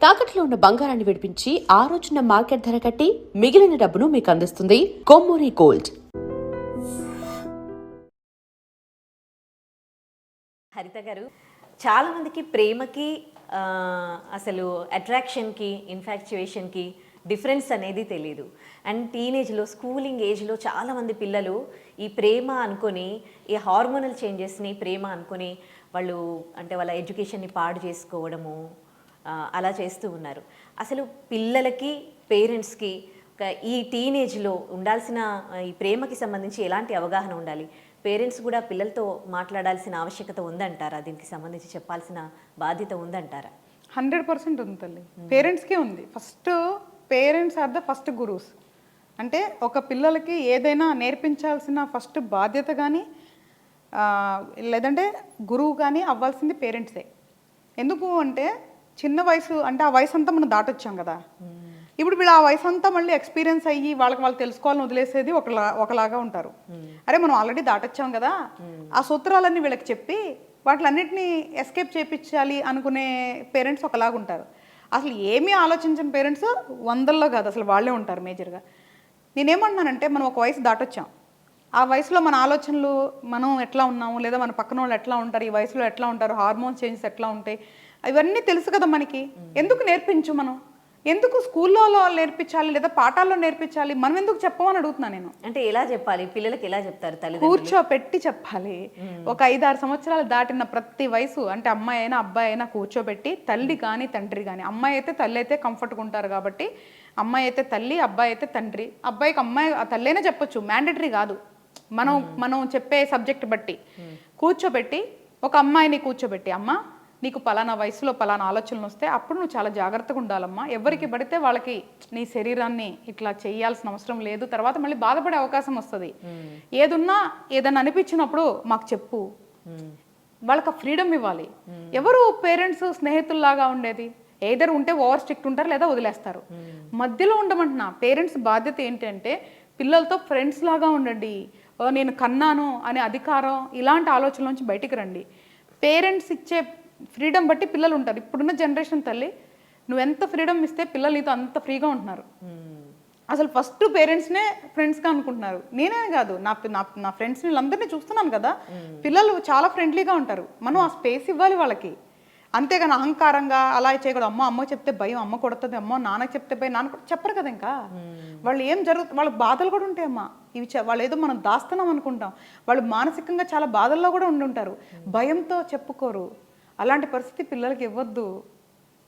తాకట్లో ఉన్న బంగారాన్ని విడిపించి ఆ రోజున మార్కెట్ ధర కట్టి మిగిలిన డబ్బును మీకు అందిస్తుంది కొమ్మూరి గోల్డ్. హరిత గారు, చాలా మందికి ప్రేమకి అసలు అట్రాక్షన్కి ఇన్ఫాక్చుయేషన్కి డిఫరెన్స్ అనేది తెలియదు. అండ్ టీనేజ్లో స్కూలింగ్ ఏజ్లో చాలామంది పిల్లలు ఈ ప్రేమ అనుకొని ఈ హార్మోనల్ చేంజెస్ని ప్రేమ అనుకొని వాళ్ళు అంటే వాళ్ళ ఎడ్యుకేషన్ని పాడు చేసుకోవడము అలా చేస్తూ ఉన్నారు. అసలు పిల్లలకి పేరెంట్స్కి ఈ టీనేజ్లో ఉండాల్సిన ఈ ప్రేమకి సంబంధించి ఎలాంటి అవగాహన ఉండాలి? పేరెంట్స్ కూడా పిల్లలతో మాట్లాడాల్సిన ఆవశ్యకత ఉందంటారా? దీనికి సంబంధించి చెప్పాల్సిన బాధ్యత ఉందంటారా? 100% ఉంది తల్లి. పేరెంట్స్కే ఉంది. First parents are the first gurus. అంటే ఒక పిల్లలకి ఏదైనా నేర్పించాల్సిన ఫస్ట్ బాధ్యత కానీ లేదంటే గురువు కానీ అవ్వాల్సింది పేరెంట్సే. ఎందుకు అంటే చిన్న వయసు అంటే ఆ వయసు అంతా మనం దాటొచ్చాం కదా. ఇప్పుడు వీళ్ళు ఆ వయసు అంతా మళ్ళీ ఎక్స్పీరియన్స్ అయ్యి వాళ్ళు తెలుసుకోవాలని వదిలేసేది ఒకలాగా ఉంటారు. అరే మనం ఆల్రెడీ దాటొచ్చాం కదా, ఆ సూత్రాలన్నీ వీళ్ళకి చెప్పి వాటిలన్నిటినీ ఎస్కేప్ చేయించాలి అనుకునే పేరెంట్స్ ఒకలాగా ఉంటారు. అసలు ఏమీ ఆలోచించిన పేరెంట్స్ వందల్లో కాదు, అసలు వాళ్ళే ఉంటారు మేజర్గా. నేనేమంటున్నానంటే మనం ఒక వయసు దాటొచ్చాం. ఆ వయసులో మన ఆలోచనలు మనం ఎట్లా ఉన్నాము, లేదా మన పక్కన వాళ్ళు ఎట్లా ఉంటారు, ఈ వయసులో ఎట్లా ఉంటారు, హార్మోన్స్ చేంజెస్ ఎట్లా ఉంటాయి, ఇవన్నీ తెలుసు కదా మనకి. ఎందుకు నేర్పించు? మనం ఎందుకు స్కూల్లో నేర్పించాలి లేదా పాఠాల్లో నేర్పించాలి? మనం ఎందుకు చెప్పమని అడుగుతున్నా నేను. అంటే ఎలా చెప్పాలి పిల్లలకి? ఎలా చెప్తారు? కూర్చోపెట్టి చెప్పాలి. ఒక 5-6 సంవత్సరాలు దాటిన ప్రతి వయసు అంటే అమ్మాయి అయినా అబ్బాయి అయినా కూర్చోబెట్టి తల్లి కానీ తండ్రి కానీ, అమ్మాయి అయితే తల్లి అయితే కంఫర్ట్గా ఉంటారు కాబట్టి అమ్మాయి అయితే తల్లి, అబ్బాయి అయితే తండ్రి. అబ్బాయికి అమ్మాయి తల్లి అయినా చెప్పొచ్చు, మ్యాండేటరీ కాదు. మనం చెప్పే సబ్జెక్ట్ బట్టి కూర్చోబెట్టి ఒక అమ్మాయిని కూర్చోబెట్టి, అమ్మ నీకు పలానా వయసులో పలానా ఆలోచనలు వస్తే అప్పుడు నువ్వు చాలా జాగ్రత్తగా ఉండాలమ్మా. ఎవరికి పడితే వాళ్ళకి నీ శరీరాన్ని ఇట్లా చేయాల్సిన అవసరం లేదు, తర్వాత మళ్ళీ బాధపడే అవకాశం వస్తుంది. ఏదన్నా అనిపించినప్పుడు మాకు చెప్పు. వాళ్ళకి ఫ్రీడమ్ ఇవ్వాలి. ఎవరు పేరెంట్స్ స్నేహితుల్లాగా ఉండేది? ఏదర్ ఉంటే ఓవర్ స్ట్రిక్ట్ ఉంటారు లేదా వదిలేస్తారు. మధ్యలో ఉండమంటున్నా. పేరెంట్స్ బాధ్యత ఏంటంటే పిల్లలతో ఫ్రెండ్స్ లాగా ఉండండి. నేను కన్నాను అనే అధికారం ఇలాంటి ఆలోచనల నుంచి బయటికి రండి. పేరెంట్స్ ఇచ్చే ఫ్రీడమ్ బట్టి పిల్లలు ఉంటారు. ఇప్పుడున్న జనరేషన్ తల్లి, నువ్వు ఎంత ఫ్రీడమ్ ఇస్తే పిల్లలు నీతో అంత ఫ్రీగా ఉంటున్నారు. అసలు ఫస్ట్ పేరెంట్స్నే ఫ్రెండ్స్గా అనుకుంటున్నారు. నేనే కాదు, నా ఫ్రెండ్స్ వీళ్ళందరినీ చూస్తున్నాను కదా, పిల్లలు చాలా ఫ్రెండ్లీగా ఉంటారు. మనం ఆ స్పేస్ ఇవ్వాలి వాళ్ళకి. అంతేగాని అహంకారంగా అలా చేయకూడదు. అమ్మ చెప్తే భయం, అమ్మ కొడుతుంది, నాన్నకి చెప్తే భయం, నాన్న చెప్పరు కదా. ఇంకా వాళ్ళు ఏం జరుగుతుంది, వాళ్ళకి బాధలు కూడా ఉంటాయమ్మా. వాళ్ళు ఏదో మనం దాస్తున్నాం అనుకుంటాం. వాళ్ళు మానసికంగా చాలా బాధల్లో కూడా ఉండుంటారు, భయంతో చెప్పుకోరు. అలాంటి పరిస్థితి పిల్లలకి ఇవ్వద్దు.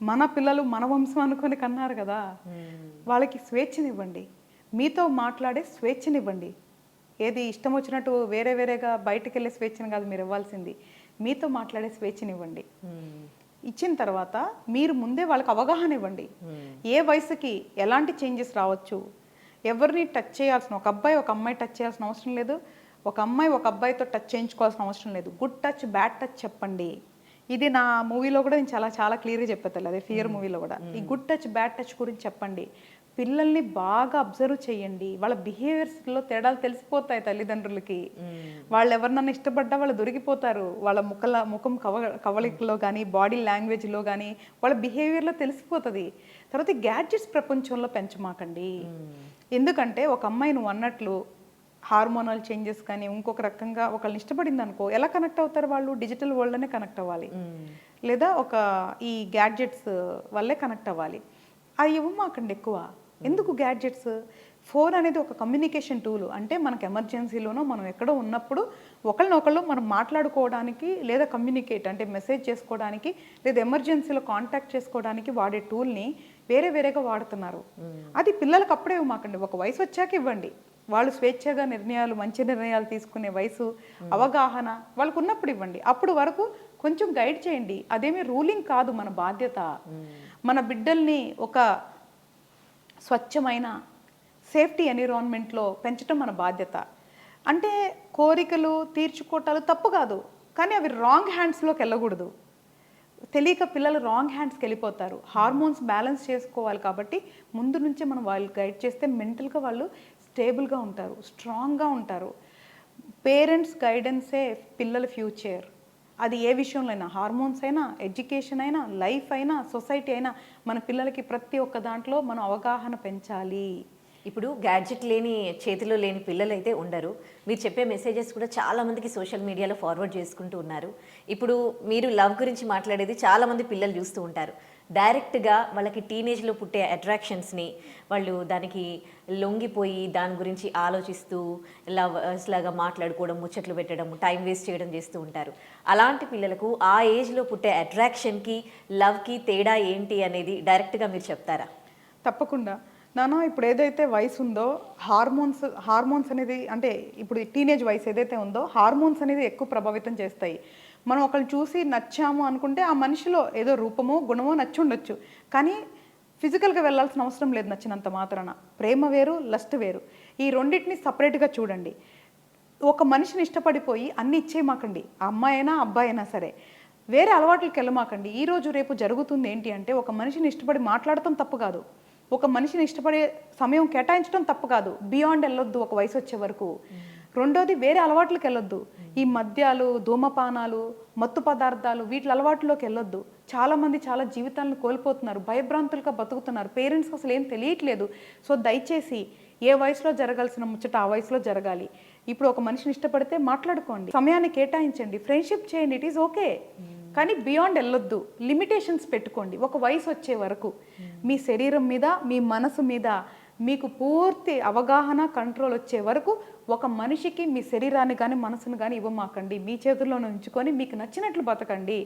మన పిల్లలు మన వంశం అనుకొని కన్నారు కదా, వాళ్ళకి స్వేచ్ఛనివ్వండి. మీతో మాట్లాడే స్వేచ్ఛనివ్వండి. ఏది ఇష్టం వచ్చినట్టు వేరేగా బయటకు వెళ్ళే స్వేచ్ఛను కాదు మీరు ఇవ్వాల్సింది, మీతో మాట్లాడే స్వేచ్ఛనివ్వండి. ఇచ్చిన తర్వాత మీరు ముందే వాళ్ళకి అవగాహన ఇవ్వండి. ఏ వయసుకి ఎలాంటి చేంజెస్ రావచ్చు, ఎవరిని టచ్ చేయాల్సిన, ఒక అబ్బాయి ఒక అమ్మాయి టచ్ చేయాల్సిన అవసరం లేదు, ఒక అమ్మాయి ఒక అబ్బాయితో టచ్ చేయించుకోవాల్సిన అవసరం లేదు. గుడ్ టచ్ బ్యాడ్ టచ్ చెప్పండి. ఇది నా మూవీలో కూడా నేను చాలా క్లియర్గా చెప్పేది. అదే ఫియర్ మూవీలో కూడా ఈ గుడ్ టచ్ బ్యాడ్ టచ్ గురించి చెప్పండి. పిల్లల్ని బాగా అబ్జర్వ్ చేయండి. వాళ్ళ బిహేవియర్స్లో తేడాలు తెలిసిపోతాయి తల్లిదండ్రులకి. వాళ్ళు ఎవరినన్నా ఇష్టపడ్డా వాళ్ళు దొరికిపోతారు. వాళ్ళ ముఖం కవళికలో కానీ బాడీ లాంగ్వేజ్లో కానీ వాళ్ళ బిహేవియర్లో తెలిసిపోతుంది. తర్వాత గ్యాడ్జెట్స్ ప్రపంచంలో పెంచమాకండి. ఎందుకంటే ఒక అమ్మాయి నువ్వు అన్నట్లు హార్మోనల్ చేంజెస్ కానీ ఇంకొక రకంగా ఒకళ్ళని ఇష్టపడింది అనుకో, ఎలా కనెక్ట్ అవుతారు వాళ్ళు? డిజిటల్ వరల్డ్లోనే కనెక్ట్ అవ్వాలి, లేదా ఒక ఈ గ్యాడ్జెట్స్ వల్లే కనెక్ట్ అవ్వాలి. అవి ఇవ్వమాకండి ఎక్కువ. ఎందుకు గ్యాడ్జెట్స్? ఫోన్ అనేది ఒక కమ్యూనికేషన్ టూల్. అంటే మనకు ఎమర్జెన్సీలోనో మనం ఎక్కడో ఉన్నప్పుడు ఒకళ్ళనొకళ్ళు మనం మాట్లాడుకోవడానికి లేదా కమ్యూనికేట్ అంటే మెసేజ్ చేసుకోవడానికి లేదా ఎమర్జెన్సీలో కాంటాక్ట్ చేసుకోవడానికి వాడే టూల్ని వేరేగా వాడుతున్నారు. అది పిల్లలకు అప్పుడే ఇవ్వమాకండి, ఒక వయసు వచ్చాక ఇవ్వండి. వాళ్ళు స్వేచ్ఛగా మంచి నిర్ణయాలు తీసుకునే వయసు, అవగాహన వాళ్ళకు ఉన్నప్పుడు ఇవ్వండి. అప్పుడు వరకు కొంచెం గైడ్ చేయండి. అదేమీ రూలింగ్ కాదు, మన బాధ్యత. మన బిడ్డల్ని ఒక స్వచ్ఛమైన సేఫ్టీ ఎన్విరాన్మెంట్లో పెంచడం మన బాధ్యత. అంటే కోరికలు తీర్చుకోవటాలు తప్పు కాదు, కానీ అవి రాంగ్ హ్యాండ్స్లోకి వెళ్ళకూడదు. తెలియక పిల్లలు రాంగ్ హ్యాండ్స్కి వెళ్ళిపోతారు. హార్మోన్స్ బ్యాలెన్స్ చేసుకోవాలి కాబట్టి ముందు నుంచే మనం వాళ్ళు గైడ్ చేస్తే మెంటల్గా వాళ్ళు స్టేబుల్గా ఉంటారు, స్ట్రాంగ్గా ఉంటారు. పేరెంట్స్ గైడెన్సే పిల్లల ఫ్యూచర్. అది ఏ విషయంలో అయినా, హార్మోన్స్ అయినా, ఎడ్యుకేషన్ అయినా, లైఫ్ అయినా, సొసైటీ అయినా, మన పిల్లలకి ప్రతి ఒక్క దాంట్లో మనం అవగాహన పెంచాలి. ఇప్పుడు గ్యాడ్జెట్ లేని, చేతిలో లేని పిల్లలు అయితే ఉండరు. మీరు చెప్పే మెసేజెస్ కూడా చాలామందికి సోషల్ మీడియాలో ఫార్వర్డ్ చేసుకుంటూ ఉన్నారు. ఇప్పుడు మీరు లవ్ గురించి మాట్లాడేది చాలామంది పిల్లలు చూస్తూ ఉంటారు. డైరెక్ట్గా వాళ్ళకి టీనేజ్లో పుట్టే అట్రాక్షన్స్ని వాళ్ళు దానికి లొంగిపోయి దాని గురించి ఆలోచిస్తూ లవర్స్ లాగా మాట్లాడుకోవడం, ముచ్చట్లు పెట్టడం, టైం వేస్ట్ చేయడం చేస్తూ ఉంటారు. అలాంటి పిల్లలకు ఆ ఏజ్లో పుట్టే అట్రాక్షన్కి, లవ్కి తేడా ఏంటి అనేది డైరెక్ట్గా మీరు చెప్తారా? తప్పకుండా నాన్న. ఇప్పుడు ఏదైతే వయసు ఉందో హార్మోన్స్ అనేది, అంటే ఇప్పుడు టీనేజ్ వయసు ఏదైతే ఉందో హార్మోన్స్ అనేది ఎక్కువ ప్రభావితం చేస్తాయి. మనం ఒకళ్ళు చూసి నచ్చాము అనుకుంటే ఆ మనిషిలో ఏదో రూపమో గుణమో నచ్చి ఉండొచ్చు, కానీ ఫిజికల్గా వెళ్ళాల్సిన అవసరం లేదు నచ్చినంత మాత్రాన. ప్రేమ వేరు, లస్ట్ వేరు. ఈ రెండింటిని సపరేట్గా చూడండి. ఒక మనిషిని ఇష్టపడిపోయి అన్ని ఇచ్చేయమాకండి. అమ్మాయి అయినా అబ్బాయి అయినా సరే. వేరే అలవాట్లకి వెళ్ళమాకండి. ఈరోజు రేపు జరుగుతుంది ఏంటి అంటే, ఒక మనిషిని ఇష్టపడి మాట్లాడటం తప్పు కాదు, ఒక మనిషిని ఇష్టపడే సమయం కేటాయించడం తప్పు కాదు. బియాండ్ వెళ్ళొద్దు ఒక వయసు వచ్చే వరకు. రెండోది, వేరే అలవాట్లకు వెళ్ళొద్దు. ఈ మద్యాలు, ధూమపానాలు, మత్తు పదార్థాలు, వీటి అలవాట్లోకి వెళ్ళొద్దు. చాలామంది చాలా జీవితాలను కోల్పోతున్నారు, భయభ్రాంతులుగా బతుకుతున్నారు. పేరెంట్స్కి అసలు ఏం తెలియట్లేదు. సో దయచేసి ఏ వయసులో జరగాల్సిన ముచ్చట ఆ వయసులో జరగాలి. ఇప్పుడు ఒక మనిషిని ఇష్టపడితే మాట్లాడుకోండి, సమయాన్ని కేటాయించండి, ఫ్రెండ్షిప్ చేయండి, ఇట్ ఈస్ ఓకే. కానీ బియాండ్ వెళ్ళొద్దు. లిమిటేషన్స్ పెట్టుకోండి ఒక వయసు వచ్చే వరకు. మీ శరీరం మీద, మీ మనసు మీద మీకు పూర్తి అవగాహన, కంట్రోల్ వచ్చే వరకు ఒక మనిషికి మీ శరీరాన్ని కానీ మనసును కానీ ఇవ్వమాకండి. మీ చేతుల్లోనే ఉంచుకొని మీకు నచ్చినట్లు బతకండి.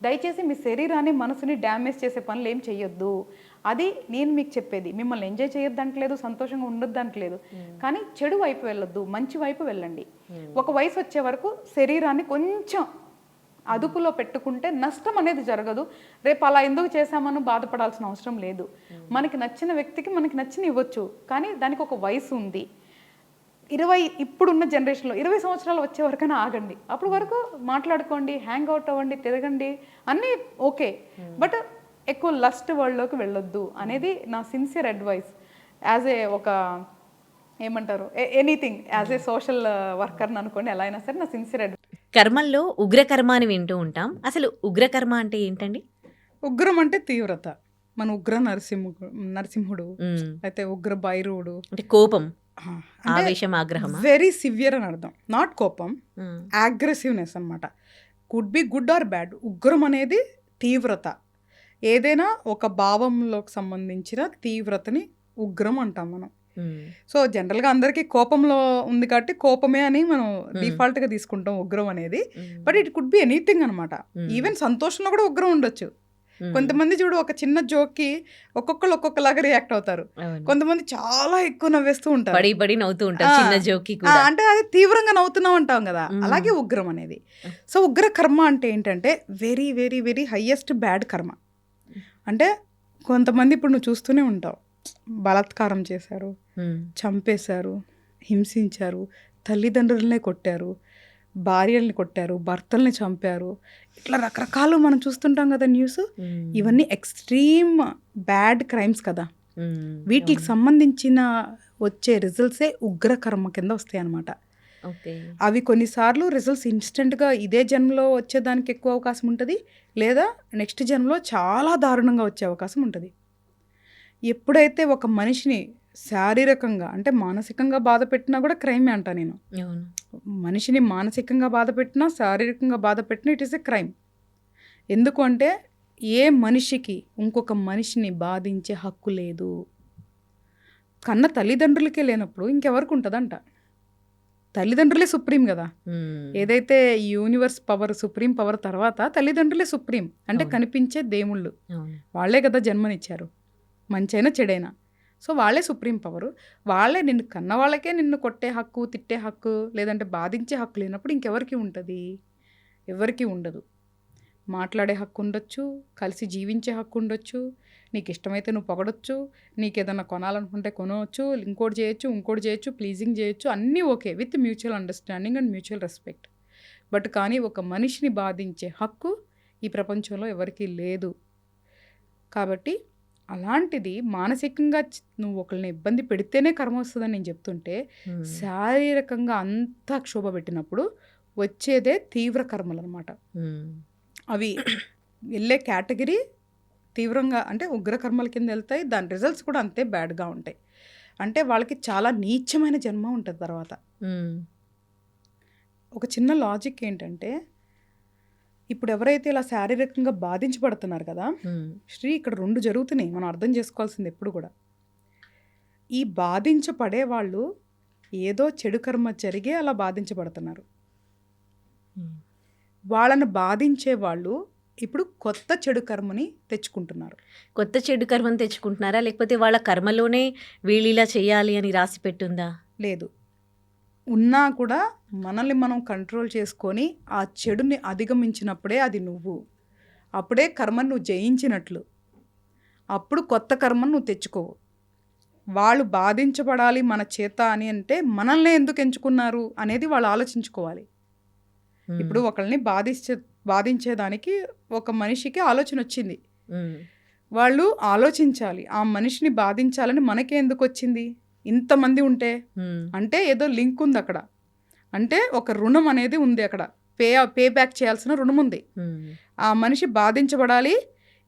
దయచేసి మీ శరీరాన్ని, మనసుని డ్యామేజ్ చేసే పనులు ఏం చెయ్యొద్దు. అది నేను మీకు చెప్పేది. మిమ్మల్ని ఎంజాయ్ చేయొద్దంటలేదు, సంతోషంగా ఉండొద్దంటలేదు, కానీ చెడు వైపు వెళ్ళొద్దు, మంచి వైపు వెళ్ళండి. ఒక వయసు వచ్చే వరకు శరీరాన్ని కొంచెం అదుపులో పెట్టుకుంటే నష్టం అనేది జరగదు. రేపు అలా ఎందుకు చేశామని బాధపడాల్సిన అవసరం లేదు. మనకి నచ్చిన వ్యక్తికి మనకి నచ్చిన ఇవ్వచ్చు, కానీ దానికి ఒక వయసు ఉంది. ఇప్పుడున్న జనరేషన్లో 20 సంవత్సరాలు వచ్చే వరకైనా ఆగండి. అప్పటి వరకు మాట్లాడుకోండి, హ్యాంగ్ అవుట్ అవ్వండి, తిరగండి, అన్నీ ఓకే. బట్ ఎక్కువ లస్ట్ వరల్డ్లోకి వెళ్ళొద్దు అనేది నా సిన్సియర్ అడ్వైస్. యాజ్ ఏ ఒక ఏమంటారు, ఎనీథింగ్ యాజ్ ఏ సోషల్ వర్కర్ని అనుకోండి, ఎలా అయినా సరే నా సిన్సియర్ అడ్వైస్. కర్మల్లో ఉగ్రకర్మ అని వింటూ ఉంటాం. అసలు ఉగ్రకర్మ అంటే ఏంటండి? ఉగ్రం అంటే తీవ్రత. మన ఉగ్ర నరసింహుడు అయితే ఉగ్ర భైరవుడు అంటే కోపం, ఆవేశం, ఆగ్రహం, వెరీ సివియర్ అని అర్థం. నాట్ కోపం, అగ్రెసివ్నెస్ అన్నమాట. Could be good or bad. ఉగ్రం అనేది తీవ్రత. ఏదైనా ఒక భావంలోకి సంబంధించిన తీవ్రతని ఉగ్రం అంటాం మనం. సో జనరల్గా అందరికీ కోపంలో ఉంది కాబట్టి కోపమే అని మనం డిఫాల్ట్గా తీసుకుంటాం ఉగ్రం అనేది. But it could be anything అనమాట. ఈవెన్ సంతోషంలో కూడా ఉగ్రం ఉండొచ్చు. కొంతమంది చూడు, ఒక చిన్న జోక్కి ఒక్కొక్కరు ఒక్కొక్కలాగా రియాక్ట్ అవుతారు. కొంతమంది చాలా ఎక్కువ నవ్వేస్తూ ఉంటారు, అంటే అది తీవ్రంగా నవ్వుతున్నాం అంటాం కదా, అలాగే ఉగ్రం అనేది. సో ఉగ్ర కర్మ అంటే ఏంటంటే very very very highest bad కర్మ. అంటే కొంతమంది ఇప్పుడు నువ్వు చూస్తూనే ఉంటావు, బలాత్కారం చేశారు, చంపేశారు, హింసించారు, తల్లిదండ్రులనే కొట్టారు, భార్యల్ని కొట్టారు, భర్తల్ని చంపారు, ఇట్లా రకరకాలు మనం చూస్తుంటాం కదా న్యూస్. ఇవన్నీ ఎక్స్ట్రీమ్ బ్యాడ్ క్రైమ్స్ కదా. వీటికి సంబంధించిన వచ్చే రిజల్ట్సే ఉగ్రకర్మ కింద వస్తాయి అన్నమాట. అవి కొన్నిసార్లు రిజల్ట్స్ ఇన్స్టెంట్గా ఇదే జన్మలో వచ్చేదానికి ఎక్కువ అవకాశం ఉంటుంది, లేదా నెక్స్ట్ జన్మలో చాలా దారుణంగా వచ్చే అవకాశం ఉంటుంది. ఎప్పుడైతే ఒక మనిషిని శారీరకంగా అంటే మానసికంగా బాధ పెట్టినా కూడా క్రైమే అంటా నేను. మనిషిని మానసికంగా బాధ పెట్టినా, శారీరకంగా బాధ పెట్టినా ఇట్ ఈస్ ఎ క్రైమ్. ఎందుకు అంటే ఏ మనిషికి ఇంకొక మనిషిని బాధించే హక్కు లేదు. కన్న తల్లిదండ్రులకే లేనప్పుడు ఇంకెవరికి ఉంటుందంట. తల్లిదండ్రులే సుప్రీం కదా. ఏదైతే యూనివర్స్ పవర్, సుప్రీం పవర్ తర్వాత తల్లిదండ్రులే సుప్రీం. అంటే కనిపించే దేవుళ్ళు వాళ్ళే కదా జన్మనిచ్చారు, మంచైనా చెడైనా. సో వాళ్ళే సుప్రీం పవరు. వాళ్ళే నిన్ను కన్న వాళ్ళకే నిన్ను కొట్టే హక్కు, తిట్టే హక్కు, లేదంటే బాధించే హక్కు లేనప్పుడు ఇంకెవరికి ఉంటుంది? ఎవరికి ఉండదు. మాట్లాడే హక్కు ఉండొచ్చు, కలిసి జీవించే హక్కు ఉండొచ్చు, నీకు ఇష్టమైతే నువ్వు పొగడొచ్చు, నీకు ఏదైనా కొనాలనుకుంటే కొనవచ్చు, ఇంకోటి చేయొచ్చు, ప్లీజింగ్ చేయొచ్చు, అన్నీ okay with mutual understanding and mutual respect. But కానీ ఒక మనిషిని బాధించే హక్కు ఈ ప్రపంచంలో ఎవరికీ లేదు. కాబట్టి అలాంటిది మానసికంగా నువ్వు ఒకరిని ఇబ్బంది పెడితేనే కర్మ వస్తుందని నేను చెప్తుంటే, శారీరకంగా అంతా క్షోభ పెట్టినప్పుడు వచ్చేదే తీవ్ర కర్మలు అనమాట. అవి వెళ్ళే కేటగిరీ తీవ్రంగా అంటే ఉగ్రకర్మల కింద వెళ్తాయి. దాని రిజల్ట్స్ కూడా అంతే బ్యాడ్గా ఉంటాయి. అంటే వాళ్ళకి చాలా నీచమైన జన్మ ఉంటుంది తర్వాత. ఒక చిన్న లాజిక్ ఏంటంటే, ఇప్పుడు ఎవరైతే ఇలా శారీరకంగా బాధించబడుతున్నారు కదా శ్రీ, ఇక్కడ 2 జరుగుతున్నాయి. మనం అర్థం చేసుకోవాల్సింది ఎప్పుడు కూడా, ఈ బాధించబడే వాళ్ళు ఏదో చెడు కర్మ జరిగే అలా బాధించబడుతున్నారు. వాళ్ళని బాధించే వాళ్ళు ఇప్పుడు కొత్త చెడు కర్మని తెచ్చుకుంటున్నారు. కొత్త చెడు కర్మను తెచ్చుకుంటున్నారా, లేకపోతే వాళ్ళ కర్మలోనే వీళ్ళు ఇలా చేయాలి అని రాసి పెట్టుందా? లేదు, ఉన్నా కూడా మనల్ని మనం కంట్రోల్ చేసుకొని ఆ చెడుని అధిగమించినప్పుడే అది నువ్వు, అప్పుడే కర్మను నువ్వు జయించినట్లు. అప్పుడు కొత్త కర్మను నువ్వు తెచ్చుకోవు. వాళ్ళు బాధించబడాలి మన చేత అని అంటే మనల్ని ఎందుకు ఎంచుకున్నారు అనేది వాళ్ళు ఆలోచించుకోవాలి. ఇప్పుడు ఒకళ్ళని బాధించేదానికి ఒక మనిషికి ఆలోచన వచ్చింది, వాళ్ళు ఆలోచించాలి ఆ మనిషిని బాధించాలని మనకే ఎందుకు వచ్చింది. ఇంతమంది ఉంటే అంటే ఏదో లింక్ ఉంది అక్కడ, అంటే ఒక రుణం అనేది ఉంది అక్కడ, పే బ్యాక్ చేయాల్సిన రుణం ఉంది. ఆ మనిషి బాధించబడాలి,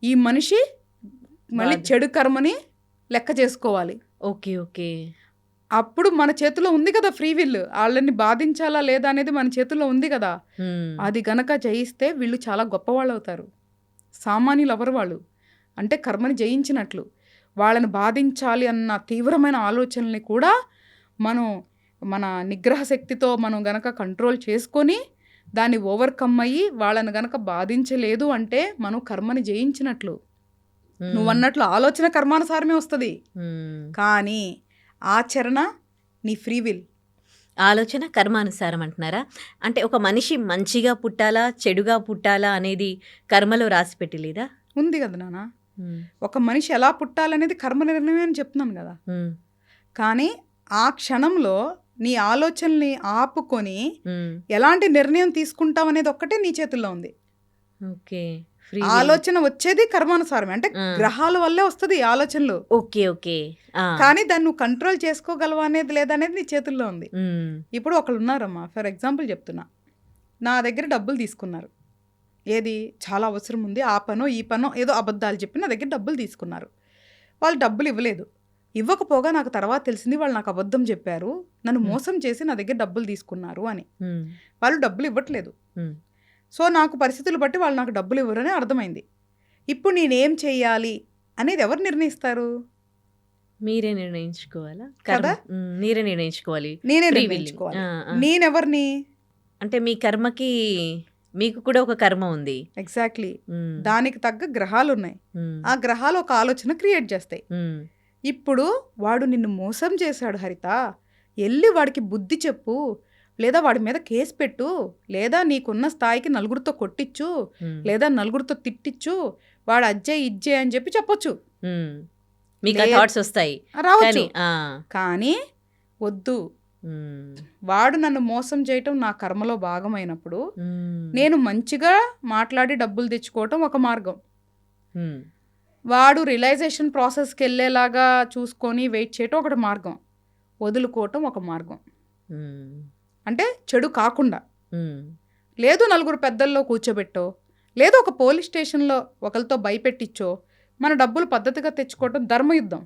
ఈ మనిషి మళ్ళీ చెడు కర్మని లెక్క చేసుకోవాలి. ఓకే ఓకే, అప్పుడు మన చేతిలో ఉంది కదా ఫ్రీ విల్, వాళ్ళని బాధించాలా లేదా అనేది మన చేతిలో ఉంది కదా. అది గనక జయిస్తే వీళ్ళు చాలా గొప్పవాళ్ళు అవుతారు. సామాన్యులు ఎవరు వాళ్ళు అంటే కర్మని జయించినట్లు. వాళ్ళని బాధించాలి అన్న తీవ్రమైన ఆలోచనల్ని కూడా మనం మన నిగ్రహ శక్తితో మనం గనక కంట్రోల్ చేసుకొని దాన్ని ఓవర్కమ్ అయ్యి వాళ్ళని గనక బాధించలేదు అంటే మనం కర్మని జయించినట్లు. నువ్వన్నట్లు ఆలోచన కర్మానుసారమే వస్తుంది, కానీ ఆచరణ నీ ఫ్రీ విల్. ఆలోచన కర్మానుసారం అంటున్నారా? అంటే ఒక మనిషి మంచిగా పుట్టాలా చెడుగా పుట్టాలా అనేది కర్మలో రాసి పెట్టలేదా? ఉంది కదా నాన్న, ఒక మనిషి ఎలా పుట్టాలనేది కర్మ నిర్ణయం అని చెప్తున్నాను కదా. కానీ ఆ క్షణంలో నీ ఆలోచనల్ని ఆపుకొని ఎలాంటి నిర్ణయం తీసుకుంటావు అనేది ఒక్కటే నీ చేతుల్లో ఉంది. ఓకే, ఆలోచన వచ్చేది కర్మానుసారమే, అంటే గ్రహాల వల్లే వస్తుంది ఆలోచనలు. ఓకే ఓకే, కానీ దాన్ని నువ్వు కంట్రోల్ చేసుకోగలవా అనేది లేదనేది నీ చేతుల్లో ఉంది. ఇప్పుడు ఒకళ్ళు ఉన్నారమ్మా, ఫర్ ఎగ్జాంపుల్ చెప్తున్నా, నా దగ్గర డబ్బులు తీసుకున్నారు, ఏది చాలా అవసరం ఉంది, ఆ పనో ఈ పనో ఏదో అబద్ధాలు చెప్పి నా దగ్గర డబ్బులు తీసుకున్నారు. వాళ్ళు డబ్బులు ఇవ్వలేదు. ఇవ్వకపోగా నాకు తర్వాత తెలిసింది వాళ్ళు నాకు అబద్ధం చెప్పారు, నన్ను మోసం చేసి నా దగ్గర డబ్బులు తీసుకున్నారు అని. వాళ్ళు డబ్బులు ఇవ్వట్లేదు. సో నాకు పరిస్థితులు బట్టి వాళ్ళు నాకు డబ్బులు ఇవ్వరని అర్థమైంది. ఇప్పుడు నేనేం చెయ్యాలి అనేది ఎవరు నిర్ణయిస్తారు? మీరే నిర్ణయించుకోవాలా కదా? మీరే నిర్ణయించుకోవాలి. నేనే నిర్ణయించుకోవాలి. నేనెవరిని అంటే మీ కర్మకి మీకు కూడా ఒక కర్మ ఉంది. ఎగ్జాక్ట్లీ, దానికి తగ్గ గ్రహాలు ఉన్నాయి. ఆ గ్రహాలు ఒక ఆలోచన క్రియేట్ చేస్తాయి. ఇప్పుడు వాడు నిన్ను మోసం చేశాడు హరిత, వెళ్ళి వాడికి బుద్ధి చెప్పు, లేదా వాడి మీద కేసు పెట్టు, లేదా నీకున్న స్థాయికి నలుగురితో కొట్టించు, లేదా నలుగురితో తిట్టించు, వాడు అజ్జే ఇజ్జే అని చెప్పి చెప్పొచ్చు. మీకు థాట్స్ వస్తాయి, రావచ్చు. కానీ వద్దు, వాడు నన్ను మోసం చేయటం నా కర్మలో భాగమైనప్పుడు నేను మంచిగా మాట్లాడి డబ్బులు తెచ్చుకోవటం ఒక మార్గం, వాడు రియలైజేషన్ ప్రాసెస్కి వెళ్ళేలాగా చూసుకొని వెయిట్ చేయటం ఒకటి మార్గం, వదులుకోవటం ఒక మార్గం. అంటే చెడు కాకుండా, లేదు నలుగురు పెద్దల్లో కూర్చోబెట్టో, లేదు ఒక పోలీస్ స్టేషన్లో ఒకరితో భయపెట్టించో మన డబ్బులు పద్ధతిగా తెచ్చుకోవటం ధర్మయుద్ధం.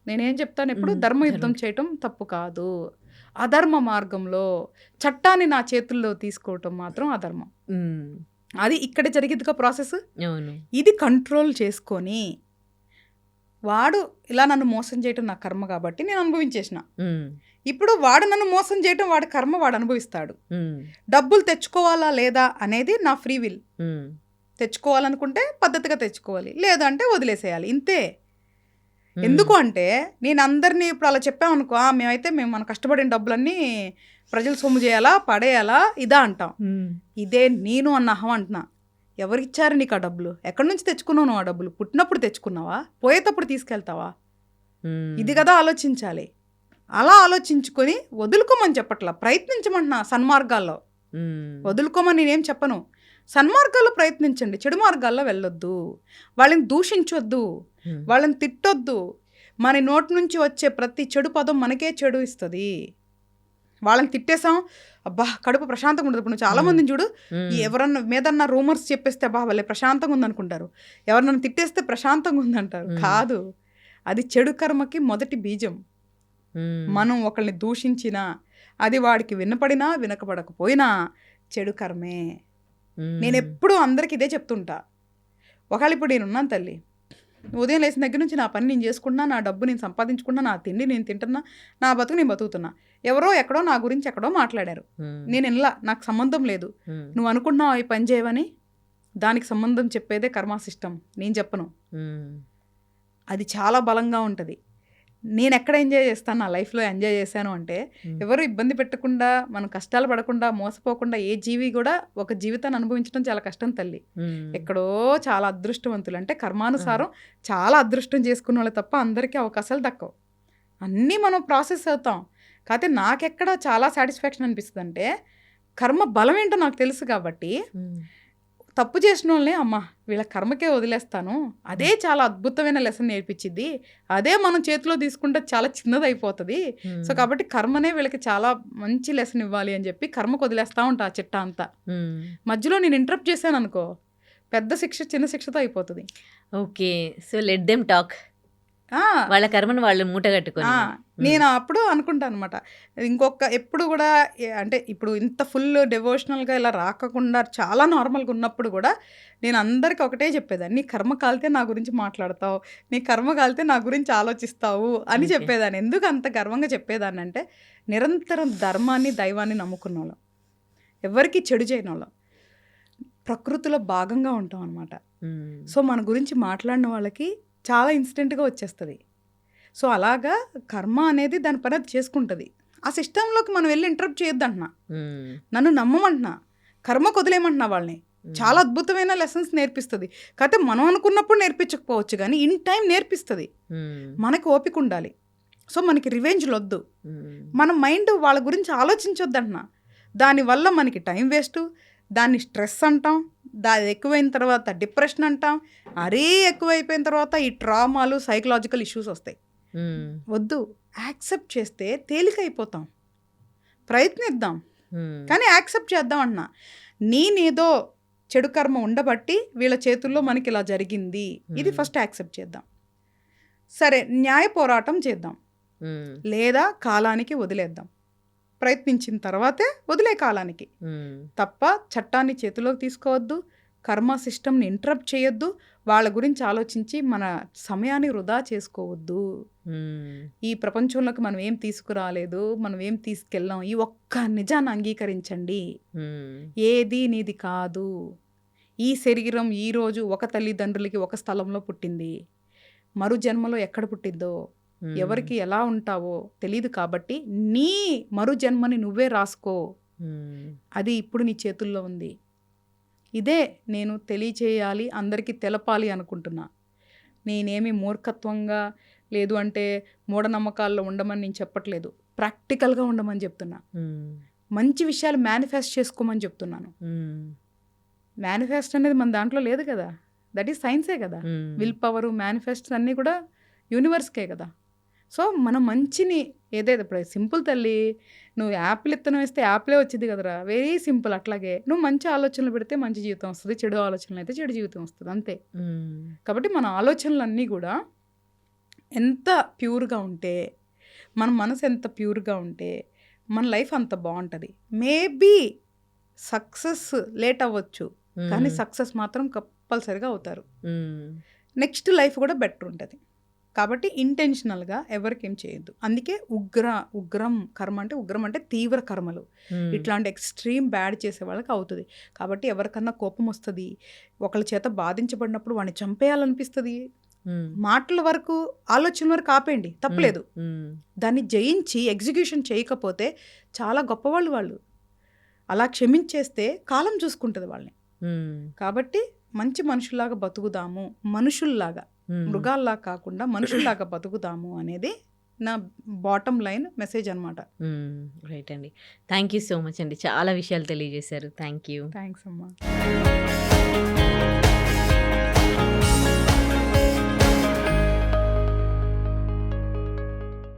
నేనేం చెప్తాను ఎప్పుడు, ధర్మయుద్ధం చేయటం తప్పు కాదు. అధర్మ మార్గంలో చట్టాన్ని నా చేతుల్లో తీసుకోవటం మాత్రం అధర్మం. అది ఇక్కడ జరిగిద్దిగా ప్రాసెస్. ఇది కంట్రోల్ చేసుకొని, వాడు ఇలా నన్ను మోసం చేయటం నా కర్మ కాబట్టి నేను అనుభవించేసిన, ఇప్పుడు వాడు నన్ను మోసం చేయటం వాడి కర్మ, వాడు అనుభవిస్తాడు. డబ్బులు తెచ్చుకోవాలా లేదా అనేది నా ఫ్రీ విల్. తెచ్చుకోవాలనుకుంటే పద్ధతిగా తెచ్చుకోవాలి, లేదంటే వదిలేసేయాలి, ఇంతే. ఎందుకు అంటే నేను అందరినీ ఇప్పుడు అలా చెప్పామనుకో, మేము మన కష్టపడిన డబ్బులన్నీ ప్రజలు సొమ్ము చేయాలా, పడేయాలా, ఇదా అంటాం. ఇదే నేను అన్న అహం అంటున్నా. ఎవరిచ్చారు నీకు ఆ డబ్బులు? ఎక్కడి నుంచి తెచ్చుకున్నావు ఆ డబ్బులు? పుట్టినప్పుడు తెచ్చుకున్నావా, పోయేటప్పుడు తీసుకెళ్తావా? ఇది కదా ఆలోచించాలి. అలా ఆలోచించుకొని వదులుకోమని చెప్పట్లా, ప్రయత్నించమంటున్నా. సన్మార్గాల్లో వదులుకోమని నేనేం చెప్పను, సన్మార్గాల్లో ప్రయత్నించండి, చెడు మార్గాల్లో వెళ్ళొద్దు, వాళ్ళని దూషించొద్దు, వాళ్ళని తిట్టొద్దు. మన నోటి నుంచి వచ్చే ప్రతి చెడు పదం మనకే చెడు ఇస్తుంది. వాళ్ళని తిట్టేసాం, అబ్బా కడుపు ప్రశాంతంగా ఉండదు. ఇప్పుడు నువ్వు చాలా మందిని చూడు, ఎవరన్నా మీదన్నా రూమర్స్ చెప్పేస్తే అబ్బా వాళ్ళే ప్రశాంతంగా ఉందనుకుంటారు, ఎవరన్నా తిట్టేస్తే ప్రశాంతంగా ఉందంటారు. కాదు, అది చెడు కర్మకి మొదటి బీజం. మనం ఒకళ్ళని దూషించినా, అది వాడికి వినపడినా వినకపడకపోయినా చెడు కర్మే. నేను ఎప్పుడూ అందరికి ఇదే చెప్తుంటా. ఒకవేళ ఇప్పుడు నేనున్నాను తల్లి, ఉదయం లేచిన దగ్గర నుంచి నా పని నేను చేసుకుంటున్నా, నా డబ్బు నేను సంపాదించుకున్నా, నా తిండి నేను తింటున్నా, నా బతుకు నేను బతుకుతున్నా. ఎవరో ఎక్కడో నా గురించి ఎక్కడో మాట్లాడారు, నేను ఇలా నాకు సంబంధం లేదు, నువ్వు అనుకుంటున్నావు అవి పని చేయవని, దానికి సంబంధం చెప్పేదే కర్మా సిస్టమ్, నేను చెప్పను. అది చాలా బలంగా ఉంటుంది. నేను ఎక్కడ ఎంజాయ్ చేస్తాను, నా లైఫ్లో ఎంజాయ్ చేశాను అంటే, ఎవరు ఇబ్బంది పెట్టకుండా, మనం కష్టాలు పడకుండా, మోసపోకుండా, ఏ జీవి కూడా ఒక జీవితాన్ని అనుభవించడం చాలా కష్టం తల్లి. ఎక్కడో చాలా అదృష్టవంతులు, అంటే కర్మానుసారం చాలా అదృష్టం చేసుకున్న వాళ్ళు తప్ప అందరికీ అవకాశాలు దక్కవు. అన్నీ మనం ప్రాసెస్ అవుతాం. కాకపోతే నాకెక్కడ చాలా సాటిస్ఫాక్షన్ అనిపిస్తుంది అంటే, కర్మ బలం ఏంటో నాకు తెలుసు కాబట్టి, తప్పు చేసిన వాళ్ళని అమ్మ వీళ్ళ కర్మకే వదిలేస్తాను, అదే చాలా అద్భుతమైన లెసన్ నేర్పించింది, అదే మనం చేతిలో తీసుకుంటే చాలా చిన్నది అయిపోతుంది. సో కాబట్టి కర్మనే వీళ్ళకి చాలా మంచి లెసన్ ఇవ్వాలి అని చెప్పి కర్మకు వదిలేస్తూ ఉంటా ఆ చిట్టా అంతా. మధ్యలో నేను ఇంటరప్ట్ చేశాను అనుకో, పెద్ద శిక్ష చిన్న శిక్షతో అయిపోతుంది. Okay, so let them talk. వాళ్ళ కర్మను వాళ్ళు మూట కట్టుకొని. నేను అప్పుడు అనుకుంటాను అనమాట, ఇంకొక ఎప్పుడు కూడా అంటే ఇప్పుడు ఇంత ఫుల్ డెవోషనల్గా ఇలా రాకుండా చాలా నార్మల్గా ఉన్నప్పుడు కూడా నేను అందరికి ఒకటే చెప్పేదాన్ని, నీ కర్మ కాలితే నా గురించి మాట్లాడతావు, నీ కర్మ కాలితే నా గురించి ఆలోచిస్తావు అని చెప్పేదాన్ని. ఎందుకు అంత గర్వంగా చెప్పేదాన్ని అంటే, నిరంతరం ధర్మాన్ని దైవాన్ని నమ్ముకున్న వాళ్ళం, ఎవరికి చెడు చేయని వాళ్ళం, ప్రకృతిలో భాగంగా ఉంటాం అనమాట. సో మన గురించి మాట్లాడిన వాళ్ళకి చాలా ఇన్స్టెంట్గా వచ్చేస్తుంది. సో అలాగా కర్మ అనేది దాని పని అది చేసుకుంటుంది. ఆ సిస్టంలోకి మనం వెళ్ళి ఇంటరప్ట్ చేయొద్దంటున్నా, నన్ను నమ్మమంటున్నా, కర్మకు వదిలేయమంటున్నా వాళ్ళని. చాలా అద్భుతమైన లెసన్స్ నేర్పిస్తుంది. కాకపోతే మనం అనుకున్నప్పుడు నేర్పించకపోవచ్చు, కానీ ఇన్ టైం నేర్పిస్తుంది. మనకి ఓపిక ఉండాలి. సో మనకి రివెంజ్లు వద్దు, మన మైండ్ వాళ్ళ గురించి ఆలోచించొద్దంటున్నా. దానివల్ల మనకి టైం వేస్ట్, దాన్ని స్ట్రెస్ అంటాం, దాని ఎక్కువైన తర్వాత డిప్రెషన్ అంటాం, మరీ ఎక్కువైపోయిన తర్వాత ఈ ట్రామాలు సైకలాజికల్ ఇష్యూస్ వస్తాయి. వద్దు, యాక్సెప్ట్ చేస్తే తేలికైపోతాం. ప్రయత్నిద్దాం కానీ యాక్సెప్ట్ చేద్దాం అన్నా. నేనేదో చెడు కర్మ ఉండబట్టి వీళ్ళ చేతుల్లో మనకి ఇలా జరిగింది, ఇది ఫస్ట్ యాక్సెప్ట్ చేద్దాం. సరే, న్యాయ పోరాటం చేద్దాం, లేదా కాలానికి వదిలేద్దాం. ప్రయత్నించిన తర్వాతే వదిలే కాలానికి తప్ప చట్టాన్ని చేతిలోకి తీసుకోవద్దు, కర్మ సిస్టమ్ని ఇంటరప్ట్ చేయొద్దు, వాళ్ళ గురించి ఆలోచించి మన సమయాన్ని వృధా చేసుకోవద్దు. ఈ ప్రపంచంలోకి మనం ఏం తీసుకురాలేదు, మనం ఏం తీసుకెళ్ళాం, ఈ ఒక్క నిజాన్ని అంగీకరించండి. ఏది నీది కాదు. ఈ శరీరం ఈరోజు ఒక తల్లిదండ్రులకి ఒక స్థలంలో పుట్టింది, మరు జన్మలో ఎక్కడ పుట్టిందో, ఎవరికి ఎలా ఉంటావో తెలీదు. కాబట్టి నీ మరు జన్మని నువ్వే రాసుకో, అది ఇప్పుడు నీ చేతుల్లో ఉంది. ఇదే నేను తెలియచేయాలి, అందరికీ తెలపాలి అనుకుంటున్నా. నేనేమి మూర్ఖత్వంగా లేదు అంటే మూఢనమ్మకాల్లో ఉండమని నేను చెప్పట్లేదు, ప్రాక్టికల్గా ఉండమని చెప్తున్నా. మంచి విషయాలు మేనిఫెస్ట్ చేసుకోమని చెప్తున్నాను. మేనిఫెస్ట్ అనేది మన దాంట్లో లేదు కదా, దట్ ఈస్ సైన్సే కదా. విల్ పవరు మేనిఫెస్ట్ అన్నీ కూడా యూనివర్స్కే కదా. సో మనం మంచిని ఏదైతే ఇప్పుడు సింపుల్ తల్లి, నువ్వు యాపిల్ ఇత్తనం వేస్తే యాపిలే వచ్చింది కదరా, వెరీ సింపుల్. అట్లాగే నువ్వు మంచి ఆలోచనలు పెడితే మంచి జీవితం వస్తుంది, చెడు ఆలోచనలు అయితే చెడు జీవితం వస్తుంది, అంతే. కాబట్టి మన ఆలోచనలన్నీ కూడా ఎంత ప్యూర్గా ఉంటే, మన మనసు ఎంత ప్యూర్గా ఉంటే మన లైఫ్ అంత బాగుంటుంది. మేబీ సక్సెస్ లేట్ అవ్వచ్చు, కానీ సక్సెస్ మాత్రం కంపల్సరిగా అవుతారు. నెక్స్ట్ లైఫ్ కూడా బెటర్ ఉంటుంది. కాబట్టి ఇంటెన్షనల్గా ఎవరికేం చేయొద్దు. అందుకే ఉగ్రం కర్మ అంటే, ఉగ్రం అంటే తీవ్ర కర్మలు, ఇట్లాంటి ఎక్స్ట్రీమ్ బ్యాడ్ చేసే వాళ్ళకి అవుతుంది. కాబట్టి ఎవరికన్నా కోపం వస్తుంది, ఒకళ్ళ చేత బాధించబడినప్పుడు వాడిని చంపేయాలనిపిస్తుంది. మాటల వరకు, ఆలోచన వరకు ఆపేయండి, తప్పలేదు. దాన్ని జయించి ఎగ్జిక్యూషన్ చేయకపోతే చాలా గొప్పవాళ్ళు వాళ్ళు. అలా క్షమించేస్తే కాలం చూసుకుంటుంది వాళ్ళని. కాబట్టి మంచి మనుషుల్లాగా బతుకుదాము, మనుషుల్లాగా, మృగాల్లా కాకుండా మనుషుల్లాగా బతుకుదాము అనేది నా బాటమ్ లైన్ మెసేజ్ అనమాట. రైట్ అండి, థ్యాంక్ యూ సో మచ్ అండి, చాలా విషయాలు తెలియజేశారు. థ్యాంక్స్ అమ్మా.